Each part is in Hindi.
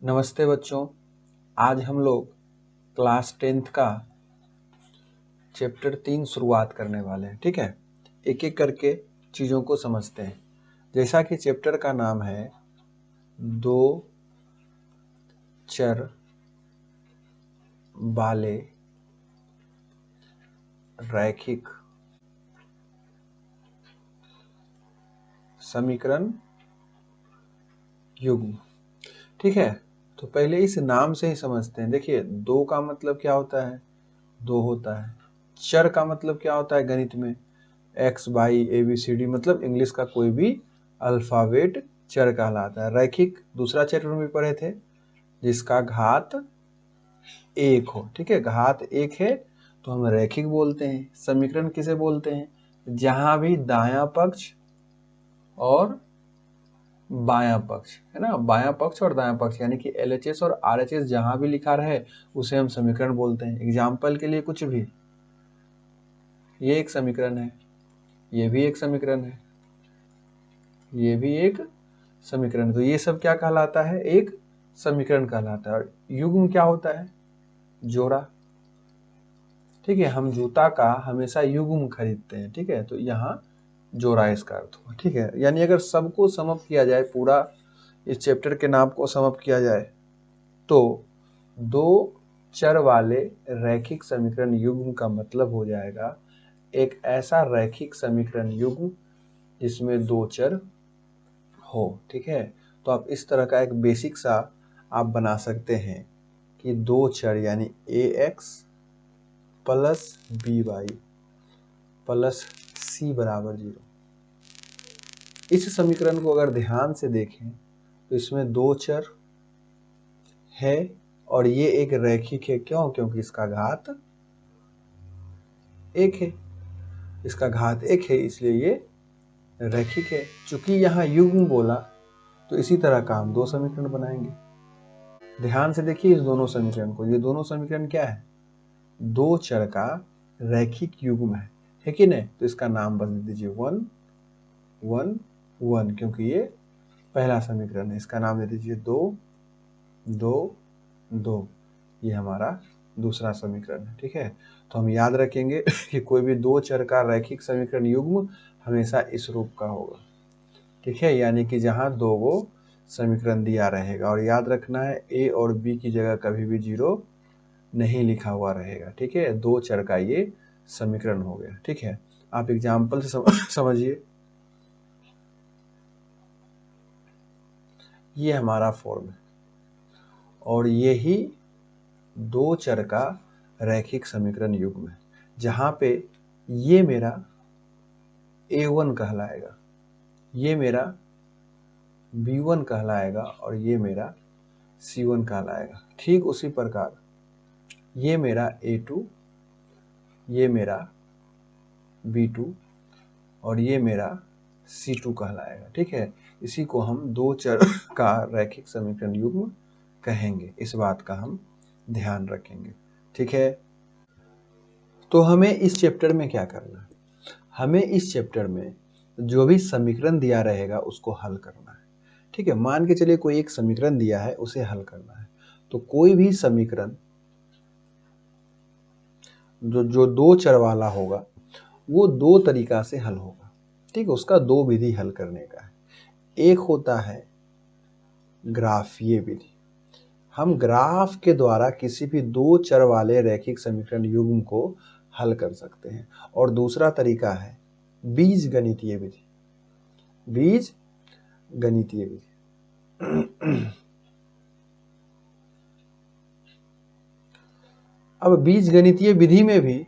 नमस्ते बच्चों। आज हम लोग क्लास 10th का चैप्टर 3 शुरुआत करने वाले हैं। ठीक है, एक एक करके चीज़ों को समझते हैं। जैसा कि चैप्टर का नाम है दो चर वाले रैखिक समीकरण युग्म। ठीक है, तो पहले इस नाम से ही समझते हैं। देखिए, दो का मतलब क्या होता है? दो होता है। चर का मतलब क्या होता है गणित में? एक्स वाई ABCD, मतलब इंग्लिश का कोई भी अल्फाबेट चर कहलाता है। रैखिक दूसरा चैप्टर में भी पढ़े थे, जिसका घात एक हो। ठीक है, घात एक है तो हम रैखिक बोलते हैं। समीकरण किसे बोलते हैं? जहां भी दायां पक्ष और बायां पक्ष है ना, बायां पक्ष और दायां पक्ष, यानी कि LHS और RHS जहां भी लिखा रहे उसे हम समीकरण बोलते हैं। एग्जाम्पल के लिए कुछ भी, ये एक समीकरण है, ये भी एक समीकरण है, ये भी एक समीकरण। तो ये सब क्या कहलाता है? एक समीकरण कहलाता है। और युग्म क्या होता है? जोड़ा। ठीक है, हम जूता का हमेशा युग्म खरीदते हैं। ठीक है, तो यहाँ जोड़ा इसका अर्थ हुआ। ठीक है, यानी अगर सबको समअप किया जाए, पूरा इस चैप्टर के नाम को समअप किया जाए तो दो चर वाले रैखिक समीकरण युग्म का मतलब हो जाएगा एक ऐसा रैखिक समीकरण युग्म जिसमें दो चर हो। ठीक है, तो आप इस तरह का एक बेसिक सा आप बना सकते हैं कि दो चर यानी AX plus BY plus C बराबर 0। इस समीकरण को अगर ध्यान से देखें तो इसमें दो चर है और ये एक रैखिक है। क्यों? क्योंकि इसका घात एक है, इसका घात एक है, इसलिए ये रैखिक है। चूंकि यहाँ युग्म बोला तो इसी तरह का हम दो समीकरण बनाएंगे। ध्यान से देखिए इस दोनों समीकरण को। ये दोनों समीकरण क्या है? दो चर का रैखिक युग्म है कि नहीं? तो इसका नाम बदल दीजिए 1 1 1, क्योंकि ये पहला समीकरण है। इसका नाम दे दीजिए 2 2 2, ये हमारा दूसरा समीकरण है। ठीक है, तो हम याद रखेंगे कि कोई भी दो चर का रैखिक समीकरण युग्म हमेशा इस रूप का होगा। ठीक है, यानी कि जहां दो गो समीकरण दिया रहेगा, और याद रखना है A और B की जगह कभी भी 0 नहीं लिखा हुआ रहेगा। ठीक है, दो चर का ये समीकरण हो गया। ठीक है, आप एग्जाम्पल से समझिए। ये हमारा फॉर्म है और ये ही दो चर का रैखिक समीकरण युग्म है, जहां पे ये मेरा A1 कहलाएगा, ये मेरा B1 कहलाएगा और ये मेरा C1 कहलाएगा। ठीक उसी प्रकार ये मेरा A2, ये मेरा B2 और ये मेरा C2 कहलाएगा। ठीक है, इसी को हम दो चर का रैखिक समीकरण युग्म कहेंगे। इस बात का हम ध्यान रखेंगे। ठीक है, तो हमें इस चैप्टर में क्या करना है? हमें इस चैप्टर में जो भी समीकरण दिया रहेगा उसको हल करना है। ठीक है, मान के चलिए कोई एक समीकरण दिया है, उसे हल करना है। तो कोई भी समीकरण जो दो चर वाला होगा वो दो तरीका से हल होगा। ठीक है, उसका दो विधि हल करने का है। एक होता है ग्राफीय विधि, हम ग्राफ के द्वारा किसी भी दो चर वाले रैखिक समीकरण युग्म को हल कर सकते हैं। और दूसरा तरीका है बीज गणितीय विधि, बीज गणितीय विधि। अब बीज गणितीय विधि में भी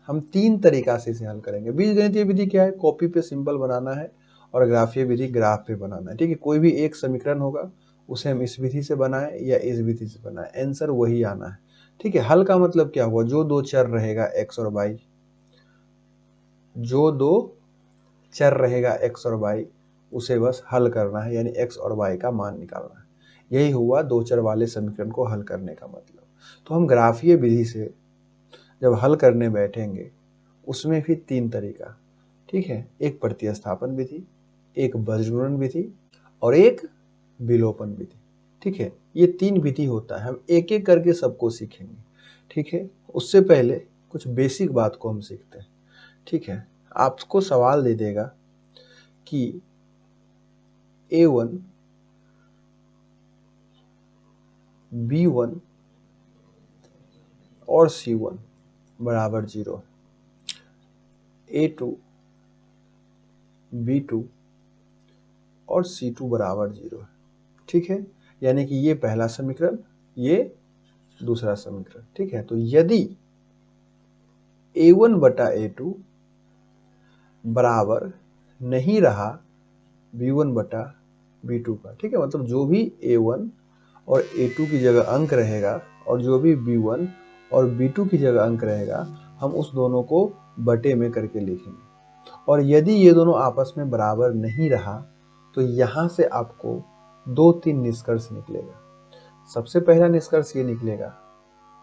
हम तीन तरीका से इसे हल करेंगे। बीज गणितीय विधि क्या है? कॉपी पे सिंबल बनाना है और ग्राफीय विधि ग्राफ पे बनाना है। ठीक है, कोई भी एक समीकरण होगा उसे हम इस विधि से बनाएं या इस विधि से बनाएं, आंसर वही आना है। ठीक है, हल का मतलब क्या हुआ? जो दो चर रहेगा x और y, जो दो चर रहेगा x और y उसे बस हल करना है, यानी x और y का मान निकालना है। यही हुआ दो चर वाले समीकरण को हल करने का मतलब। तो हम ग्राफीय विधि से जब हल करने बैठेंगे उसमें भी तीन तरीका। ठीक है, एक प्रतिस्थापन विधि, एक बज्रगुणन विधि और एक विलोपन विधि। ठीक है, ये 3 विधि होता है, हम एक एक करके सबको सीखेंगे, ठीक है। उससे पहले कुछ बेसिक बात को हम सीखते हैं, ठीक है। आपको सवाल दे देगा कि A1 B1 और C1 बराबर 0, A2 B2 और C2 बराबर 0 है, ठीक है। यानी कि ये पहला समीकरण, ये दूसरा समीकरण, ठीक है। तो यदि A1 बटा A2 बराबर नहीं रहा B1 बटा B2 का, ठीक है, मतलब जो भी A1 और A2 की जगह अंक रहेगा और जो भी B1 और B2 की जगह अंक रहेगा, हम उस दोनों को बटे में करके लिखेंगे। और यदि ये दोनों आपस में बराबर नहीं रहा तो यहाँ से आपको 2-3 निष्कर्ष निकलेगा। सबसे पहला निष्कर्ष ये निकलेगा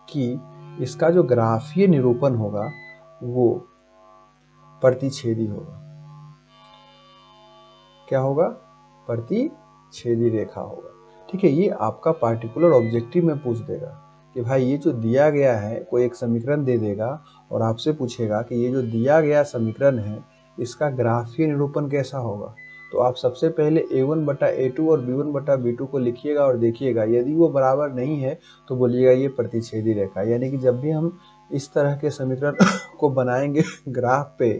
कि इसका जो ग्राफीय निरूपण होगा वो प्रतिच्छेदी होगा। क्या होगा? प्रतिच्छेदी रेखा होगा, ठीक है। ये आपका पार्टिकुलर ऑब्जेक्टिव में पूछ देगा कि भाई ये जो दिया गया है, कोई एक समीकरण दे देगा और आपसे पूछेगा कि ये जो दिया गया समीकरण है इसका ग्राफीय निरूपण कैसा होगा। तो आप सबसे पहले A1 बटा A2 और B1 बटा B2 को लिखिएगा और देखिएगा, यदि वो बराबर नहीं है तो बोलिएगा ये प्रतिच्छेदी रेखा। यानी कि जब भी हम इस तरह के समीकरण को बनाएंगे ग्राफ पे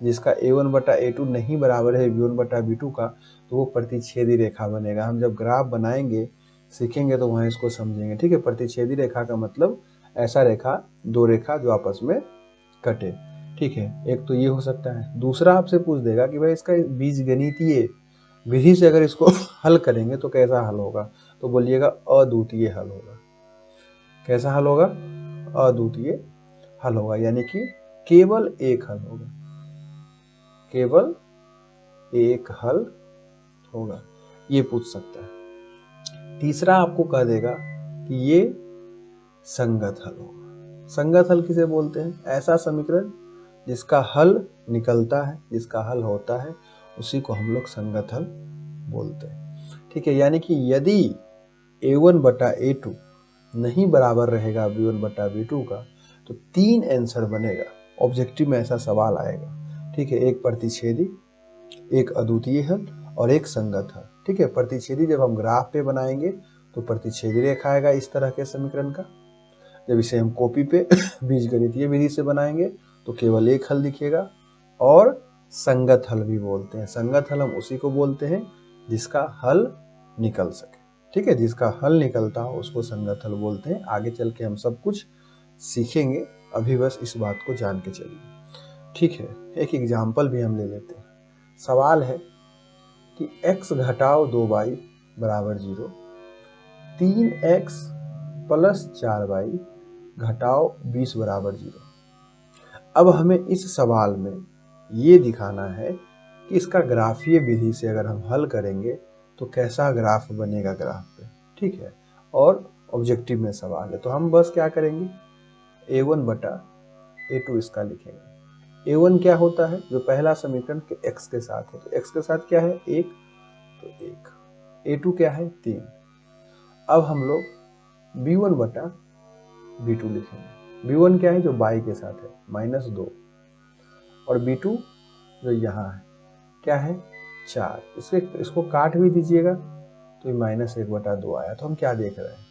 जिसका A1 बटा A2 नहीं बराबर है B1 बटा B2 का, तो वो प्रतिच्छेदी रेखा बनेगा। हम जब ग्राफ बनाएंगे सीखेंगे तो वहाँ इसको समझेंगे, ठीक है। प्रतिच्छेदी रेखा का मतलब ऐसा रेखा, दो रेखा जो आपस में कटे, ठीक है। एक तो ये हो सकता है। दूसरा आपसे पूछ देगा कि भाई इसका बीजगणितीय विधि से अगर इसको हल करेंगे तो कैसा हल होगा, तो बोलिएगा अद्वितीय हल होगा। कैसा हल होगा? अद्वितीय हल होगा, यानी कि केवल एक हल होगा, केवल एक हल होगा, ये पूछ सकता है। तीसरा आपको कह देगा कि ये संगत हल होगा। संगत हल किसे बोलते हैं? ऐसा समीकरण जिसका हल निकलता है, जिसका हल होता है, उसी को हम लोग संगत हल बोलते हैं, ठीक है। यानी कि यदि A1 बटा A2 नहीं बराबर रहेगा B1 बटा B2 का तो 3 आंसर बनेगा। ऑब्जेक्टिव में ऐसा सवाल आएगा, ठीक है। एक प्रतिच्छेदी, एक अद्वितीय हल और एक संगत हल, ठीक है। प्रतिच्छेदी जब हम ग्राफ पे बनाएंगे तो प्रतिच्छेदी रेखा आएगा इस तरह के समीकरण का। जब इसे हम कॉपी पे बीजगणितीय विधि से बनाएंगे तो केवल एक हल दिखेगा। और संगत हल भी बोलते हैं। संगत हल हम उसी को बोलते हैं जिसका हल निकल सके, ठीक है। जिसका हल निकलता हो उसको संगत हल बोलते हैं। आगे चल के हम सब कुछ सीखेंगे, अभी बस इस बात को जान के चलिए, ठीक है। एक एग्जाम्पल भी हम ले लेते हैं। सवाल है कि x घटाओ 2y बराबर 0, 3x प्लस 4y घटाओ 20 बराबर 0। अब हमें इस सवाल में ये दिखाना है कि इसका ग्राफीय विधि से अगर हम हल करेंगे तो कैसा ग्राफ बनेगा ग्राफ पे, ठीक है। और ऑब्जेक्टिव में सवाल है तो हम बस क्या करेंगे, A1 बटा A2 इसका लिखेंगे। A1 क्या होता है? जो पहला समीकरण के x के साथ है, तो x के साथ क्या है? 1, तो 1। A2 क्या है? 3। अब हम लोग B1 बटा B2 लिखेंगे। B1 क्या है? जो y के साथ है, -2, और B2 जो यहाँ है क्या है? 4। इसको काट भी दीजिएगा तो ये -1 बटा 2 आया। तो हम क्या देख रहे हैं?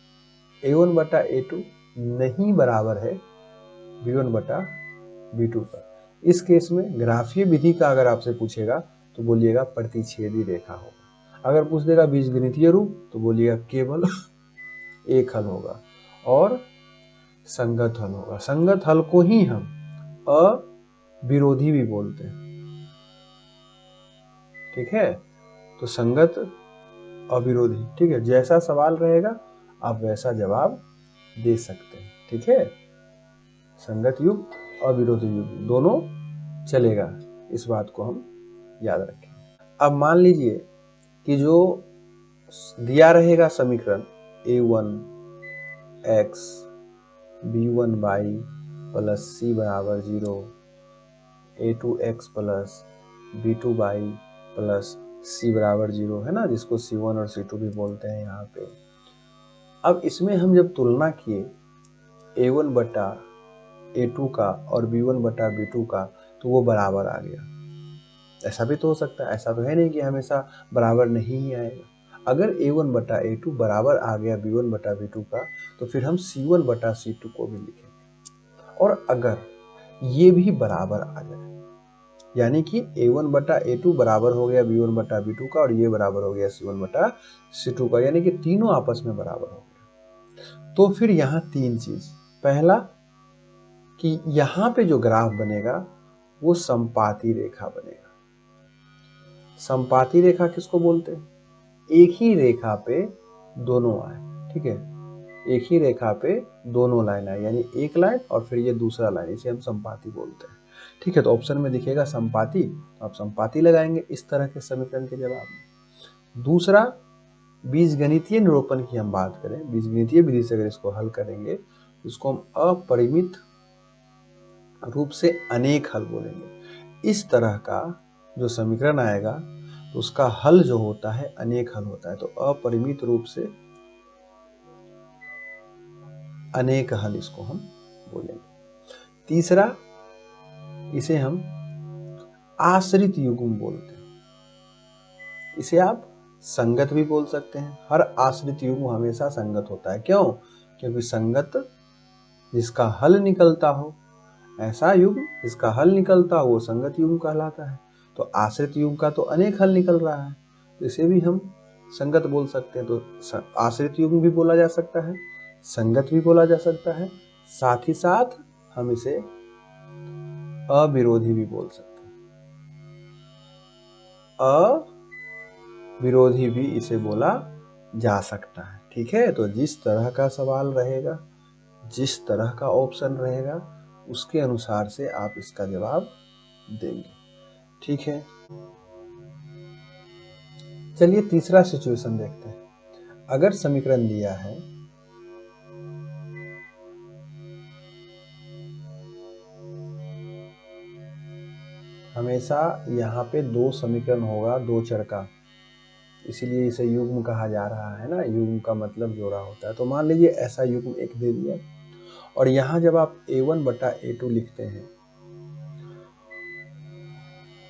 A1 बटा A2 नहीं बराबर है B1 बटा B2 का। इस केस में ग्राफीय विधि का अगर आपसे पूछेगा तो बोलिएगा प्रतिच्छेदी रेखा होगा। अगर पूछ देगा बीजगणितीय रूप तो बोलिएगा केवल एक हल होगा और संगत हल होगा। संगत हल को ही हम अविरोधी भी बोलते हैं, ठीक है। तो संगत, अविरोधी, ठीक है। जैसा सवाल रहेगा आप वैसा जवाब दे सकते हैं, ठीक है। संगत युक्त, अविरोधी युक्त दोनों चलेगा, इस बात को हम याद रखें। अब मान लीजिए कि जो दिया रहेगा समीकरण A1 x B1 y plus C बराबर 0, A2 x plus B2 y plus C बराबर 0 है ना, जिसको C1 और C2 भी बोलते हैं यहाँ पे। अब इसमें हम जब तुलना किए A1 बटा A2 का और B1 बटा B2 का, तो वो बराबर आ गया। ऐसा भी तो हो सकता है, ऐसा तो है नहीं कि हमेशा बराबर नहीं ही आएगा। अगर A1 बटा A2 बराबर आ गया B1 बटा B2 का, तो फिर हम C1 बटा C2 को भी लिखेंगे। और अगर ये भी बराबर आ जाए, यानी कि A1 बटा A2 बराबर हो गया B1 बटा B2 का और ये बराबर हो गया C1 बटा C2 का, यानी कि तीनों आपस में बराबर हो गया, तो फिर यहाँ तीन चीज। पहला कि यहाँ पे जो ग्राफ बनेगा वो संपाती रेखा बनेगा। संपाती रेखा किसको बोलते हैं? एक ही रेखा पे दोनों आए, ठीक है, एक ही रेखा पे दोनों लाइन आए, यानी एक लाइन और फिर ये दूसरा लाइन, इसे हम संपाती बोलते हैं। ठीक है, तो ऑप्शन में दिखेगा संपाती, आप संपाती लगाएंगे इस तरह के समीकरण के जवाब में। दूसरा, बीजगणितीय निरूपण की हम बात करें, बीजगणितीय विधि से अगर इसको हल करेंगे, इसको हम अपरिमित रूप से अनेक हल बोलेंगे। इस तरह का जो समीकरण आएगा तो उसका हल जो होता है अनेक हल होता है, तो अपरिमित रूप से अनेक हल इसको हम बोलेंगे। तीसरा, इसे हम आश्रित युग्म बोलते हैं। इसे आप संगत भी बोल सकते हैं। हर आश्रित युग्म हमेशा संगत होता है। क्यों? क्योंकि संगत जिसका हल निकलता हो, ऐसा युग्म जिसका हल निकलता हो वो संगत युग्म कहलाता है। तो आश्रित युग्म का तो अनेक हल निकल रहा है, तो इसे भी हम संगत बोल सकते हैं। तो आश्रित युग्म भी बोला जा सकता है, संगत भी बोला जा सकता है, साथ ही साथ हम इसे अविरोधी भी बोल सकते हैं। अविरोधी भी इसे बोला जा सकता है। ठीक है, तो जिस तरह का सवाल रहेगा, जिस तरह का ऑप्शन रहेगा, उसके अनुसार से आप इसका जवाब देंगे। ठीक है, चलिए तीसरा सिचुएशन देखते हैं। अगर समीकरण दिया है हमेशा यहाँ पे दो समीकरण होगा, दो चर का, इसीलिए इसे युग्म कहा जा रहा है ना। युग्म का मतलब जोड़ा होता है। तो मान लीजिए ऐसा युग्म एक दे दिया, और यहाँ जब आप A1 बटा A2 लिखते हैं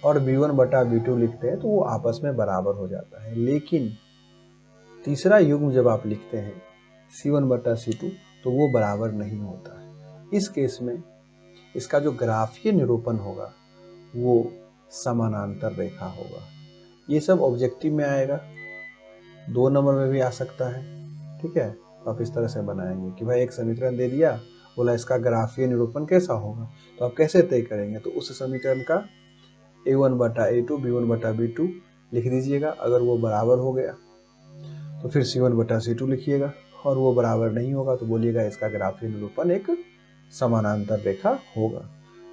और B1 बटा B2 लिखते हैं तो वो आपस में बराबर हो जाता है। लेकिन तीसरा युग्म जब आप लिखते हैं C1 बटा C2 तो वो बराबर नहीं होता है। इस केस में इसका जो ग्राफीय निरूपण होगा वो समानांतर रेखा होगा। ये सब ऑब्जेक्टिव में आएगा, 2 नंबर में भी आ सकता है। ठीक है, तो आप इस तरह से बनाएंगे कि भाई एक समीकरण दे दिया, बोला इसका ग्राफीय निरूपण कैसा होगा, तो आप कैसे तय करेंगे? तो उस समीकरण का A1 बटा A2 B1 बटा B2 लिख दीजिएगा। अगर वो बराबर हो गया तो फिर C1 बटा C2 लिखिएगा, और वो बराबर नहीं होगा तो बोलिएगा इसका ग्राफीय निरूपण एक समानांतर रेखा होगा।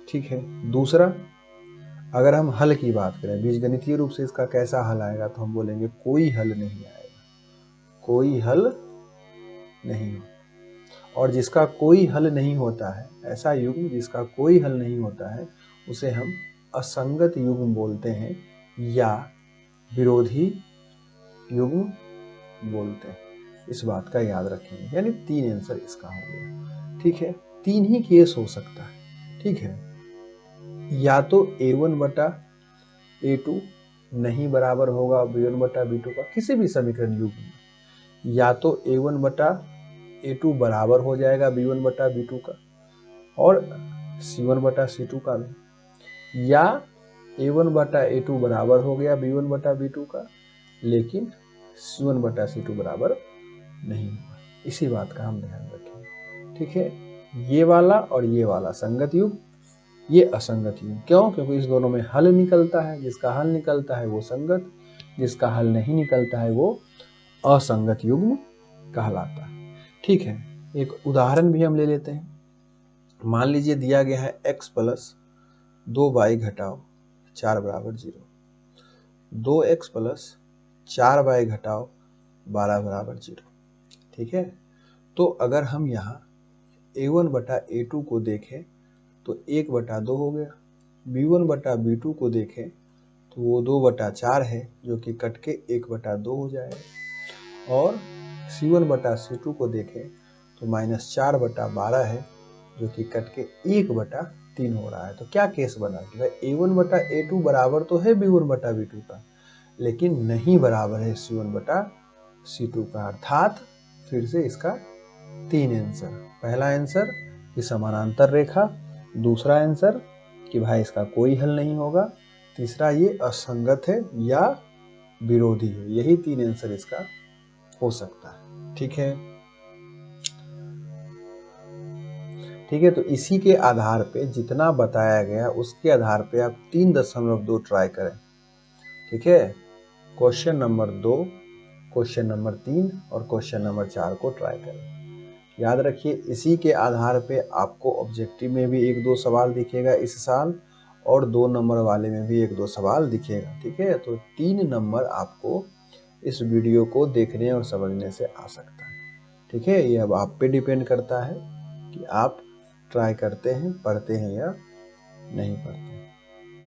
ठीक है, दूसरा, अगर हम हल की बात करें, बीजगणितीय रूप से इसका कैसा हल आएगा, तो हम बोलेंगे कोई हल नहीं आएगा, कोई हल नहीं हो। और जिसका कोई हल नहीं होता है, ऐसा युग्म जिसका कोई हल नहीं होता है, उसे हम असंगत युग्म बोलते हैं या विरोधी युग्म बोलते हैं। इस बात का याद रखेंगे। यानी 3 आंसर इसका हो गया। ठीक है, 3 ही केस हो सकता है। ठीक है, या तो A1 बटा A2 नहीं बराबर होगा B1 बटा B2 का किसी भी समीकरण युग्म में, या तो A1 बटा A2 बराबर हो जाएगा B1 बटा B2 का और C1 बटा C2 का भी, या A1 बटा A2 बराबर हो गया B1 बटा B2 का, लेकिन C1 बटा C2 बराबर नहीं हुआ। इसी बात का हम ध्यान रखें। ठीक है, ये वाला और ये वाला संगत युग्म, ये असंगत युग्म। क्यों? क्योंकि इस दोनों में हल निकलता है। जिसका हल निकलता है वो संगत, जिसका हल नहीं निकलता है वो असंगत युग्म कहलाता है। ठीक है, एक उदाहरण भी हम ले लेते हैं। मान लीजिए दिया गया है x प्लस 2y घटाओ 4 बराबर 0, 2x प्लस 4y घटाओ 12 बराबर 0। ठीक है, तो अगर हम यहाँ A1 बटा A2 को देखें तो 1 बटा 2 हो गया, B1 बटा B2 को देखें तो वो 2 बटा 4 है, जो कि कट के 1 बटा 2 हो जाएगा, और C1/C2 को देखें तो -4/12 है, जो कि कट के 1/3 हो रहा है। तो क्या केस बना कि भाई A1/A2 बराबर तो है B1/B2 का, लेकिन नहीं बराबर है C1/C2 का। अर्थात फिर से इसका 3 आंसर। पहला आंसर कि समानांतर रेखा, दूसरा आंसर कि भाई इसका कोई हल नहीं होगा, तीसरा ये असंगत है या विरोधी है। यही 3 आंसर इसका हो सकता है। ठीक है, ठीक है। तो इसी के आधार पे जितना बताया गया उसके आधार पे आप 3.2 ट्राई करें। ठीक है, क्वेश्चन नंबर 2, क्वेश्चन नंबर 3 और क्वेश्चन नंबर 4 को ट्राई करें। याद रखिए, इसी के आधार पे आपको ऑब्जेक्टिव में भी 1-2 सवाल दिखेगा इस साल, और 2 नंबर वाले में भी 1-2 सवाल दिखेगा। ठीक है, तो 3 नंबर आपको इस वीडियो को देखने और समझने से आ सकता है। ठीक है, ये अब आप पे डिपेंड करता है कि आप ट्राई करते हैं, पढ़ते हैं या नहीं पढ़ते हैं।